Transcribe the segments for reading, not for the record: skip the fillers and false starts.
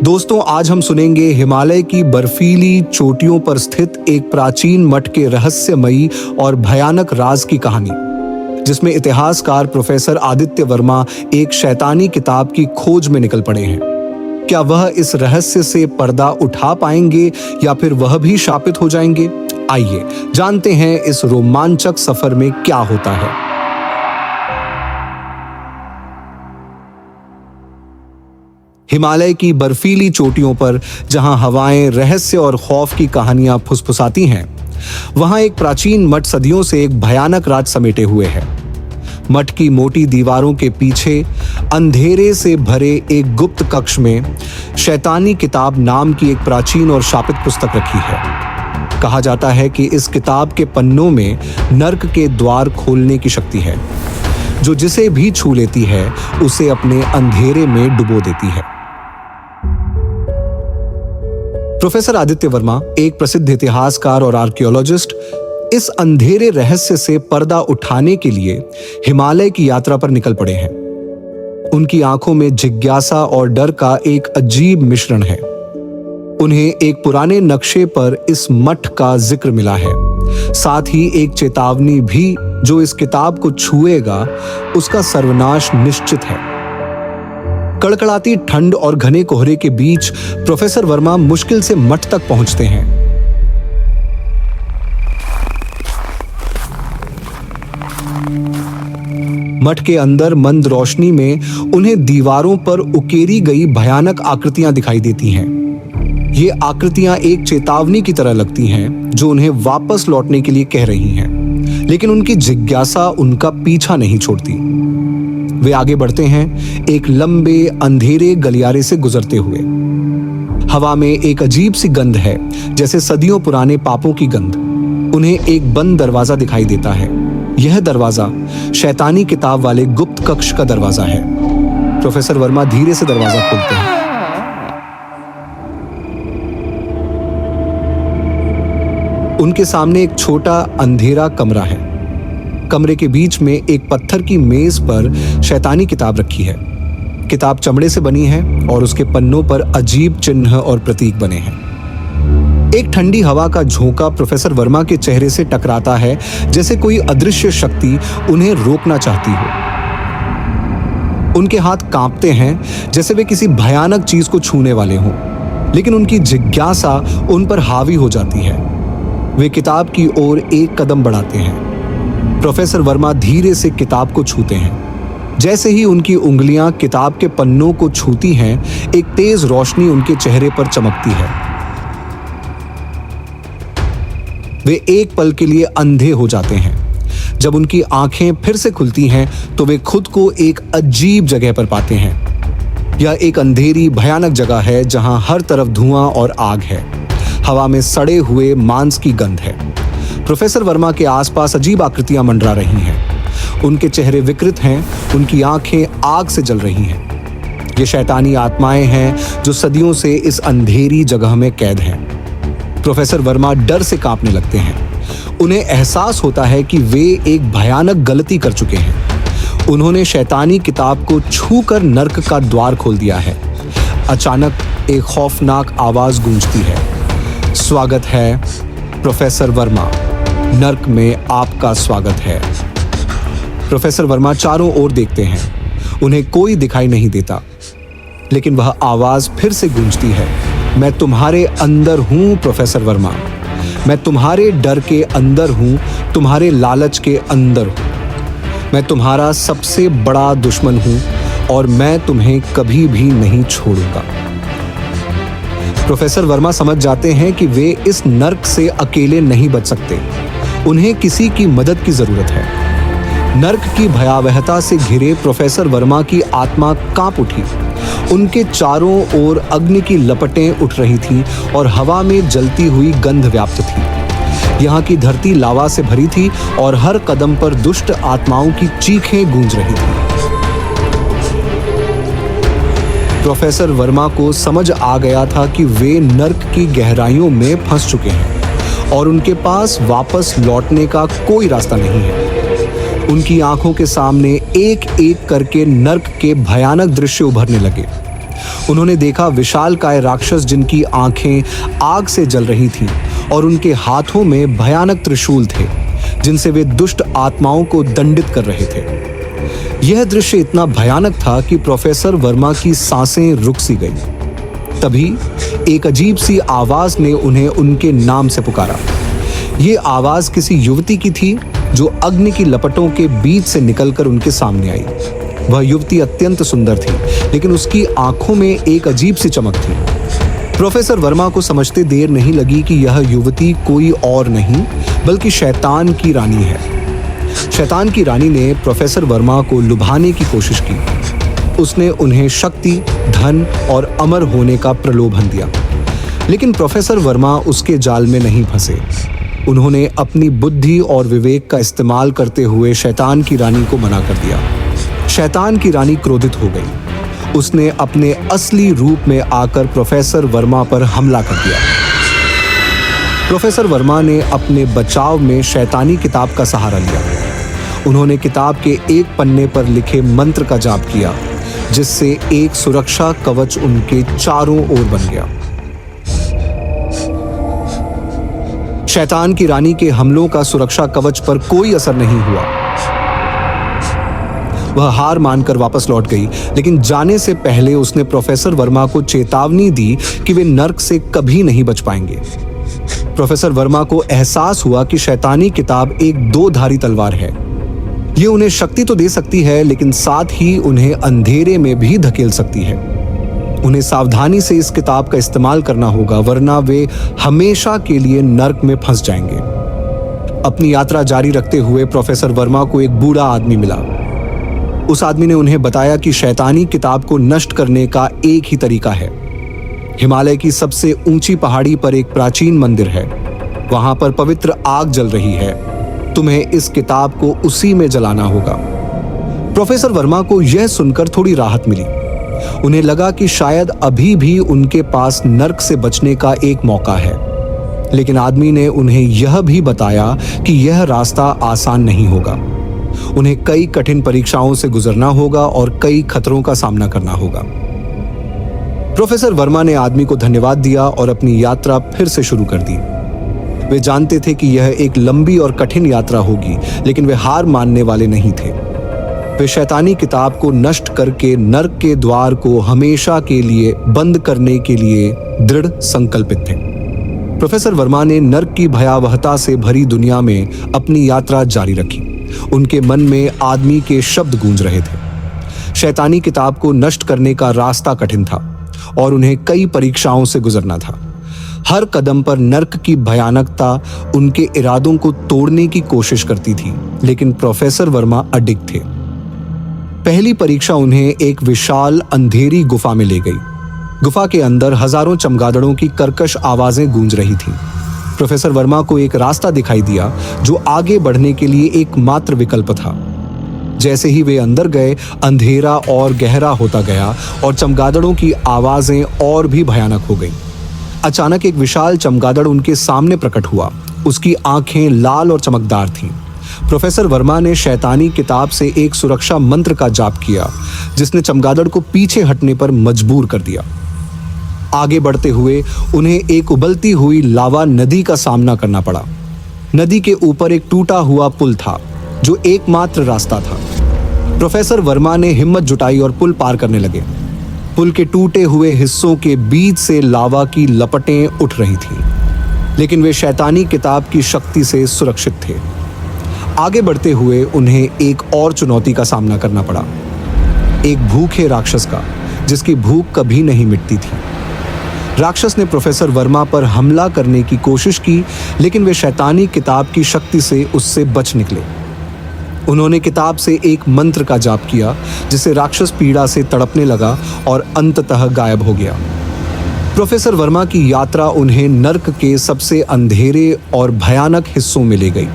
दोस्तों, आज हम सुनेंगे हिमालय की बर्फीली चोटियों पर स्थित एक प्राचीन मठ के रहस्यमयी और भयानक राज की कहानी, जिसमें इतिहासकार प्रोफेसर आदित्य वर्मा एक शैतानी किताब की खोज में निकल पड़े हैं। क्या वह इस रहस्य से पर्दा उठा पाएंगे या फिर वह भी शापित हो जाएंगे? आइए जानते हैं इस रोमांचक सफर में क्या होता है। हिमालय की बर्फीली चोटियों पर जहां हवाएं रहस्य और खौफ की कहानियां फुसफुसाती हैं, वहां एक प्राचीन मठ सदियों से एक भयानक राज समेटे हुए है। मठ की मोटी दीवारों के पीछे अंधेरे से भरे एक गुप्त कक्ष में शैतानी किताब नाम की एक प्राचीन और शापित पुस्तक रखी है। कहा जाता है कि इस किताब के पन्नों में नर्क के द्वार खोलने की शक्ति है, जो जिसे भी छू लेती है उसे अपने अंधेरे में डुबो देती है। प्रोफेसर आदित्य वर्मा, एक प्रसिद्ध इतिहासकार और आर्कियोलॉजिस्ट, इस अंधेरे रहस्य से पर्दा उठाने के लिए हिमालय की यात्रा पर निकल पड़े हैं। उनकी आंखों में जिज्ञासा और डर का एक अजीब मिश्रण है। उन्हें एक पुराने नक्शे पर इस मठ का जिक्र मिला है, साथ ही एक चेतावनी भी, जो इस किताब को छुएगा उसका सर्वनाश निश्चित है। कड़कड़ाती ठंड और घने कोहरे के बीच प्रोफेसर वर्मा मुश्किल से मठ तक पहुंचते हैं। मठ के अंदर मंद रोशनी में उन्हें दीवारों पर उकेरी गई भयानक आकृतियां दिखाई देती हैं। ये आकृतियां एक चेतावनी की तरह लगती हैं, जो उन्हें वापस लौटने के लिए कह रही हैं, लेकिन उनकी जिज्ञासा उनका पीछा नहीं छोड़ती। वे आगे बढ़ते हैं, एक लंबे अंधेरे गलियारे से गुजरते हुए। हवा में एक अजीब सी गंध है, जैसे सदियों पुराने पापों की गंध। उन्हें एक बंद दरवाजा दिखाई देता है। यह दरवाजा शैतानी किताब वाले गुप्त कक्ष का दरवाजा है। प्रोफेसर वर्मा धीरे से दरवाजा खोलते हैं। उनके सामने एक छोटा अंधेरा कमरा है। कमरे के बीच में एक पत्थर की मेज पर शैतानी किताब रखी है। किताब चमड़े से बनी है और उसके पन्नों पर अजीब चिन्ह और प्रतीक बने हैं। एक ठंडी हवा का झोंका प्रोफेसर वर्मा के चेहरे से टकराता है, जैसे कोई अदृश्य शक्ति उन्हें रोकना चाहती हो। उनके हाथ कांपते हैं, जैसे वे किसी भयानक चीज को छूने वाले हों, लेकिन उनकी जिज्ञासा उन पर हावी हो जाती है। वे किताब की ओर एक कदम बढ़ाते हैं। प्रोफेसर वर्मा धीरे से किताब को छूते हैं। जैसे ही उनकी उंगलियां किताब के पन्नों को छूती हैं, एक तेज रोशनी उनके चेहरे पर चमकती है। वे एक पल के लिए अंधे हो जाते हैं। जब उनकी आंखें फिर से खुलती हैं, तो वे खुद को एक अजीब जगह पर पाते हैं। यह एक अंधेरी भयानक जगह है, जहां हर तरफ धुआं और आग है। हवा में सड़े हुए मांस की गंध है। प्रोफेसर वर्मा के आसपास अजीब आकृतियां मंडरा रही हैं। उनके चेहरे विकृत हैं, उनकी आंखें आग से जल रही हैं। ये शैतानी आत्माएं हैं जो सदियों से इस अंधेरी जगह में कैद हैं। प्रोफेसर वर्मा डर से कांपने लगते हैं। उन्हें एहसास होता है कि वे एक भयानक गलती कर चुके हैं। उन्होंने शैतानी किताब को छूकर नर्क का द्वार खोल दिया है। अचानक एक खौफनाक आवाज गूंजती है, स्वागत है प्रोफेसर वर्मा, नर्क में आपका स्वागत है। प्रोफेसर वर्मा चारों ओर देखते हैं। उन्हें कोई दिखाई नहीं देता, लेकिन वह आवाज फिर से गूंजती है, मैं तुम्हारे अंदर हूं प्रोफेसर वर्मा। मैं तुम्हारे डर के अंदर हूं, तुम्हारे लालच के अंदर हूं। मैं तुम्हारा सबसे बड़ा दुश्मन हूं और मैं तुम्हें कभी भी नहीं छोड़ूंगा। प्रोफेसर वर्मा समझ जाते हैं कि वे इस नर्क से अकेले नहीं बच सकते। उन्हें किसी की मदद की जरूरत है। नर्क की भयावहता से घिरे प्रोफेसर वर्मा की आत्मा कांप उठी। उनके चारों ओर अग्नि की लपटें उठ रही थीं और हवा में जलती हुई गंध व्याप्त थी। यहाँ की धरती लावा से भरी थी और हर कदम पर दुष्ट आत्माओं की चीखें गूंज रही थी। प्रोफेसर वर्मा को समझ आ गया था कि वे नर्क की गहराइयों में फंस चुके हैं और उनके पास वापस लौटने का कोई रास्ता नहीं है। उनकी आंखों के सामने एक एक करके नर्क के भयानक दृश्य उभरने लगे। उन्होंने देखा विशालकाय राक्षस जिनकी आंखें आग से जल रही थीं और उनके हाथों में भयानक त्रिशूल थे जिनसे वे दुष्ट आत्माओं को दंडित कर रहे थे। यह दृश्य इतना भयानक था कि प्रोफेसर वर्मा की सांसें रुक सी गईं। तभी एक अजीब सी आवाज ने उन्हें उनके नाम से पुकारा। ये आवाज किसी युवती की थी जो अग्नि की लपटों के बीच से निकलकर उनके सामने आई। वह युवती अत्यंत सुंदर थी, लेकिन उसकी आंखों में एक अजीब सी चमक थी। प्रोफेसर वर्मा को समझते देर नहीं लगी कि यह युवती कोई और नहीं बल्कि शैतान की रानी है। शैतान की रानी ने प्रोफेसर वर्मा को लुभाने की कोशिश की। उसने उन्हें शक्ति, धन और अमर होने का प्रलोभन दिया, लेकिन प्रोफेसर वर्मा उसके जाल में नहीं फंसे। उन्होंने अपनी बुद्धि और विवेक का इस्तेमाल करते हुए शैतान की रानी को मना कर दिया। शैतान की रानी क्रोधित हो गई। उसने अपने असली रूप में आकर प्रोफेसर वर्मा पर हमला कर दिया। प्रोफेसर वर्मा ने अपने बचाव में शैतानी किताब का सहारा लिया। उन्होंने किताब के एक पन्ने पर लिखे मंत्र का जाप किया, जिससे एक सुरक्षा कवच उनके चारों ओर बन गया। शैतान की रानी के हमलों का सुरक्षा कवच पर कोई असर नहीं हुआ। वह हार मानकर वापस लौट गई, लेकिन जाने से पहले उसने प्रोफेसर वर्मा को चेतावनी दी कि वे नर्क से कभी नहीं बच पाएंगे। प्रोफेसर वर्मा को एहसास हुआ कि शैतानी किताब एक दो-धारी तलवार है। ये उन्हें शक्ति तो दे सकती है, लेकिन साथ ही उन्हें अंधेरे में भी धकेल सकती है। उन्हें सावधानी से इस किताब का इस्तेमाल करना होगा, वरना वे हमेशा के लिए नर्क में फंस जाएंगे। अपनी यात्रा जारी रखते हुए प्रोफेसर वर्मा को एक बूढ़ा आदमी मिला। उस आदमी ने उन्हें बताया कि शैतानी किताब को नष्ट करने का एक ही तरीका है। हिमालय की सबसे ऊंची पहाड़ी पर एक प्राचीन मंदिर है। वहां पर पवित्र आग जल रही है। तुम्हें इस किताब को उसी में जलाना होगा। प्रोफेसर वर्मा को यह सुनकर थोड़ी राहत मिली। उन्हें लगा कि शायद अभी भी उनके पास नर्क से बचने का एक मौका है। लेकिन आदमी ने उन्हें यह भी बताया कि यह रास्ता आसान नहीं होगा। उन्हें कई कठिन परीक्षाओं से गुजरना होगा और कई खतरों का सामना करना होगा। प्रोफेसर वर्मा ने आदमी को धन्यवाद दिया और अपनी यात्रा फिर से शुरू कर दी। वे जानते थे कि यह एक लंबी और कठिन यात्रा होगी, लेकिन वे हार मानने वाले नहीं थे। वे शैतानी किताब को नष्ट करके नर्क के द्वार को हमेशा के लिए बंद करने के लिए दृढ़ संकल्पित थे। प्रोफेसर वर्मा ने नर्क की भयावहता से भरी दुनिया में अपनी यात्रा जारी रखी। उनके मन में आदमी के शब्द गूंज रहे थे। शैतानी किताब को नष्ट करने का रास्ता कठिन था और उन्हें कई परीक्षाओं से गुजरना था। हर कदम पर नर्क की भयानकता उनके इरादों को तोड़ने की कोशिश करती थी, लेकिन प्रोफेसर वर्मा अडिग थे। पहली परीक्षा उन्हें एक विशाल अंधेरी गुफा में ले गई। गुफा के अंदर हजारों चमगादड़ों की कर्कश आवाजें गूंज रही थीं। प्रोफेसर वर्मा को एक रास्ता दिखाई दिया जो आगे बढ़ने के लिए एकमात्र विकल्प था। जैसे ही वे अंदर गए, अंधेरा और गहरा होता गया और चमगादड़ों की आवाजें और भी भयानक हो गईं। अचानक एक विशाल चमगादड़ उनके सामने प्रकट हुआ। उसकी आंखें लाल और चमकदार थीं। प्रोफेसर वर्मा ने शैतानी किताब से एक सुरक्षा मंत्र का जाप किया, जिसने चमगादड़ को पीछे हटने पर मजबूर कर दिया। आगे बढ़ते हुए उन्हें एक उबलती हुई लावा नदी का सामना करना पड़ा। नदी के ऊपर एक टूटा हुआ पुल था, जो एकमात्र रास्ता था। प्रोफेसर वर्मा ने हिम्मत जुटाई और पुल पार करने लगे। पुल के टूटे हुए हिस्सों के बीच से लावा की लपटें उठ रही थीं, लेकिन वे शैतानी किताब की शक्ति से सुरक्षित थे। आगे बढ़ते हुए उन्हें एक और चुनौती का सामना करना पड़ा, एक भूखे राक्षस का, जिसकी भूख कभी नहीं मिटती थी। राक्षस ने प्रोफेसर वर्मा पर हमला करने की कोशिश की, लेकिन वे शैतानी किताब की शक्ति से उससे बच निकले। उन्होंने किताब से एक मंत्र का जाप किया, जिससे राक्षस पीड़ा से तड़पने लगा और अंततः गायब हो गया। प्रोफेसर वर्मा की यात्रा उन्हें नर्क के सबसे अंधेरे और भयानक हिस्सों में ले गई।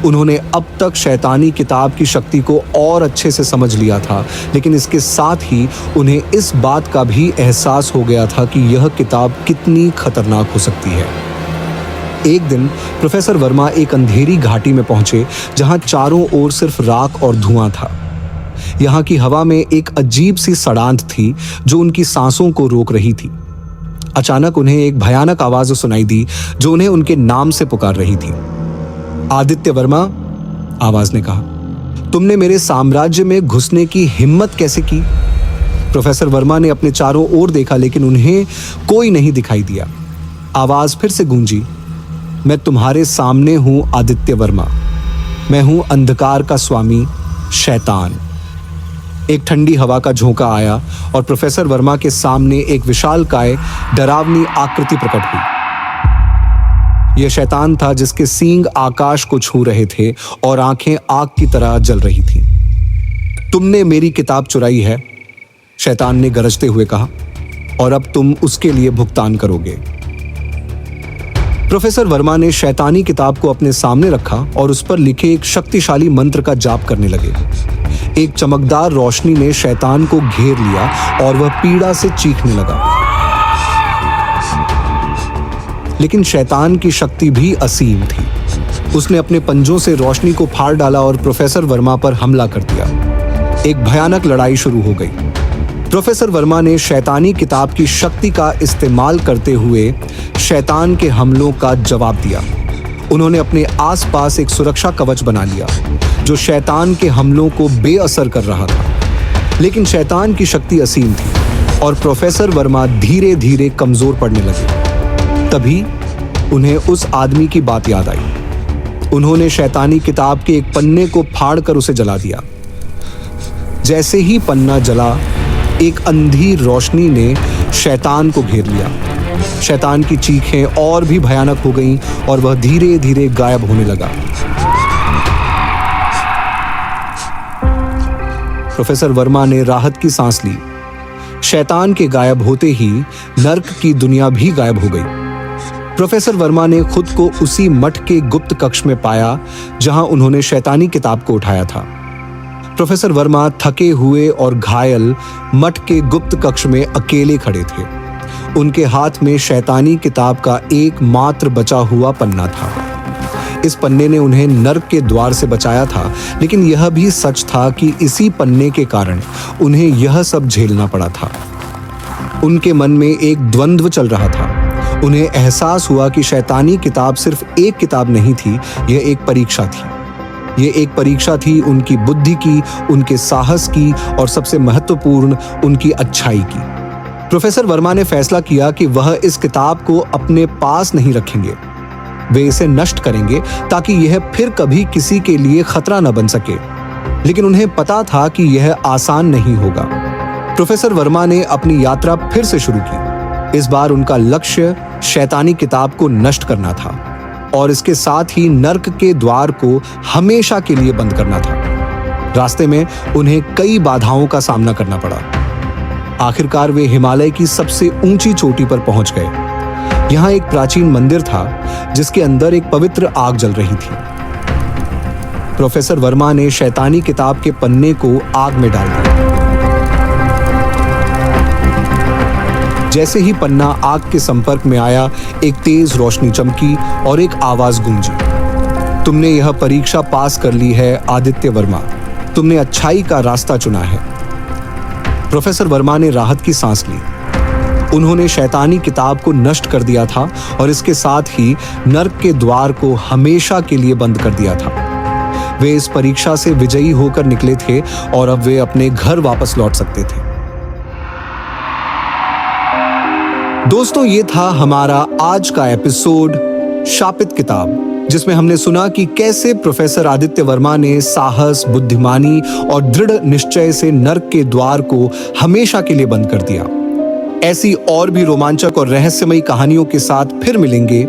उन्होंने अब तक शैतानी किताब की शक्ति को और अच्छे से समझ लिया था, लेकिन इसके साथ ही उन्हें इस बात का भी एहसास हो गया था कि यह किताब कितनी खतरनाक हो सकती है। एक दिन प्रोफेसर वर्मा एक अंधेरी घाटी में पहुंचे, जहां चारों ओर सिर्फ राख और धुआं था। यहाँ की हवा में एक अजीब सी सड़ांध थी जो उनकी सांसों को रोक रही थी। अचानक उन्हें एक भयानक आवाज सुनाई दी जो उन्हें उनके नाम से पुकार रही थी। आदित्य वर्मा, आवाज ने कहा, तुमने मेरे साम्राज्य में घुसने की हिम्मत कैसे की? प्रोफेसर वर्मा ने अपने चारों ओर देखा लेकिन उन्हें कोई नहीं दिखाई दिया। आवाज फिर से गूंजी, मैं तुम्हारे सामने हूं आदित्य वर्मा, मैं हूं अंधकार का स्वामी शैतान। एक ठंडी हवा का झोंका आया और प्रोफेसर वर्मा के सामने एक विशालकाय डरावनी आकृति प्रकट हुई। यह शैतान था जिसके सींग आकाश को छू रहे थे और आंखें आग की तरह जल रही थीं। तुमने मेरी किताब चुराई है, शैतान ने गरजते हुए कहा, और अब तुम उसके लिए भुगतान करोगे। प्रोफेसर वर्मा ने शैतानी किताब को अपने सामने रखा और उस पर लिखे एक शक्तिशाली मंत्र का जाप करने लगे। एक चमकदार रोशनी ने शैतान को घेर लिया और वह पीड़ा से चीखने लगा। लेकिन शैतान की शक्ति भी असीम थी। उसने अपने पंजों से रोशनी को फाड़ डाला और प्रोफेसर वर्मा पर हमला कर दिया। एक भयानक लड़ाई शुरू हो गई। प्रोफेसर वर्मा ने शैतानी किताब की शक्ति का इस्तेमाल करते हुए शैतान के हमलों का जवाब दिया। उन्होंने अपने आसपास एक सुरक्षा कवच बना लिया जो शैतान के हमलों को बेअसर कर रहा था। लेकिन शैतान की शक्ति असीम थी और प्रोफेसर वर्मा धीरे धीरे कमजोर पड़ने लगे। तभी उन्हें उस आदमी की बात याद आई। उन्होंने शैतानी किताब के एक पन्ने को फाड़कर उसे जला दिया। जैसे ही पन्ना जला, एक अंधी रोशनी ने शैतान को घेर लिया। शैतान की चीखें और भी भयानक हो गईं और वह धीरे धीरे गायब होने लगा। प्रोफेसर वर्मा ने राहत की सांस ली। शैतान के गायब होते ही नर्क की दुनिया भी गायब हो गई। प्रोफेसर वर्मा ने खुद को उसी मठ के गुप्त कक्ष में पाया जहां उन्होंने शैतानी किताब को उठाया था। प्रोफेसर वर्मा थके हुए और घायल मठ के गुप्त कक्ष में अकेले खड़े थे। उनके हाथ में शैतानी किताब का एकमात्र बचा हुआ पन्ना था। इस पन्ने ने उन्हें नर्क के द्वार से बचाया था, लेकिन यह भी सच था कि इसी पन्ने के कारण उन्हें यह सब झेलना पड़ा था। उनके मन में एक द्वंद्व चल रहा था। उन्हें एहसास हुआ कि शैतानी किताब सिर्फ एक किताब नहीं थी, यह एक परीक्षा थी। यह एक परीक्षा थी उनकी बुद्धि की, उनके साहस की और सबसे महत्वपूर्ण उनकी अच्छाई की। प्रोफेसर वर्मा ने फैसला किया कि वह इस किताब को अपने पास नहीं रखेंगे। वे इसे नष्ट करेंगे ताकि यह फिर कभी किसी के लिए खतरा न बन सके। लेकिन उन्हें पता था कि यह आसान नहीं होगा। प्रोफेसर वर्मा ने अपनी यात्रा फिर से शुरू की। इस बार उनका लक्ष्य शैतानी किताब को नष्ट करना था और इसके साथ ही नर्क के द्वार को हमेशा के लिए बंद करना था। रास्ते में उन्हें कई बाधाओं का सामना करना पड़ा। आखिरकार वे हिमालय की सबसे ऊंची चोटी पर पहुंच गए। यहाँ एक प्राचीन मंदिर था जिसके अंदर एक पवित्र आग जल रही थी। प्रोफेसर वर्मा ने शैतानी किताब के पन्ने को आग में डाल दिया। जैसे ही पन्ना आग के संपर्क में आया, एक तेज रोशनी चमकी और एक आवाज गूंजी, तुमने यह परीक्षा पास कर ली है आदित्य वर्मा, तुमने अच्छाई का रास्ता चुना है। प्रोफेसर वर्मा ने राहत की सांस ली। उन्होंने शैतानी किताब को नष्ट कर दिया था और इसके साथ ही नर्क के द्वार को हमेशा के लिए बंद कर दिया था। वे इस परीक्षा से विजयी होकर निकले थे और अब वे अपने घर वापस लौट सकते थे। दोस्तों, ये था हमारा आज का एपिसोड शापित किताब, जिसमें हमने सुना कि कैसे प्रोफेसर आदित्य वर्मा ने साहस, बुद्धिमानी और दृढ़ निश्चय से नर्क के द्वार को हमेशा के लिए बंद कर दिया। ऐसी और भी रोमांचक और रहस्यमयी कहानियों के साथ फिर मिलेंगे।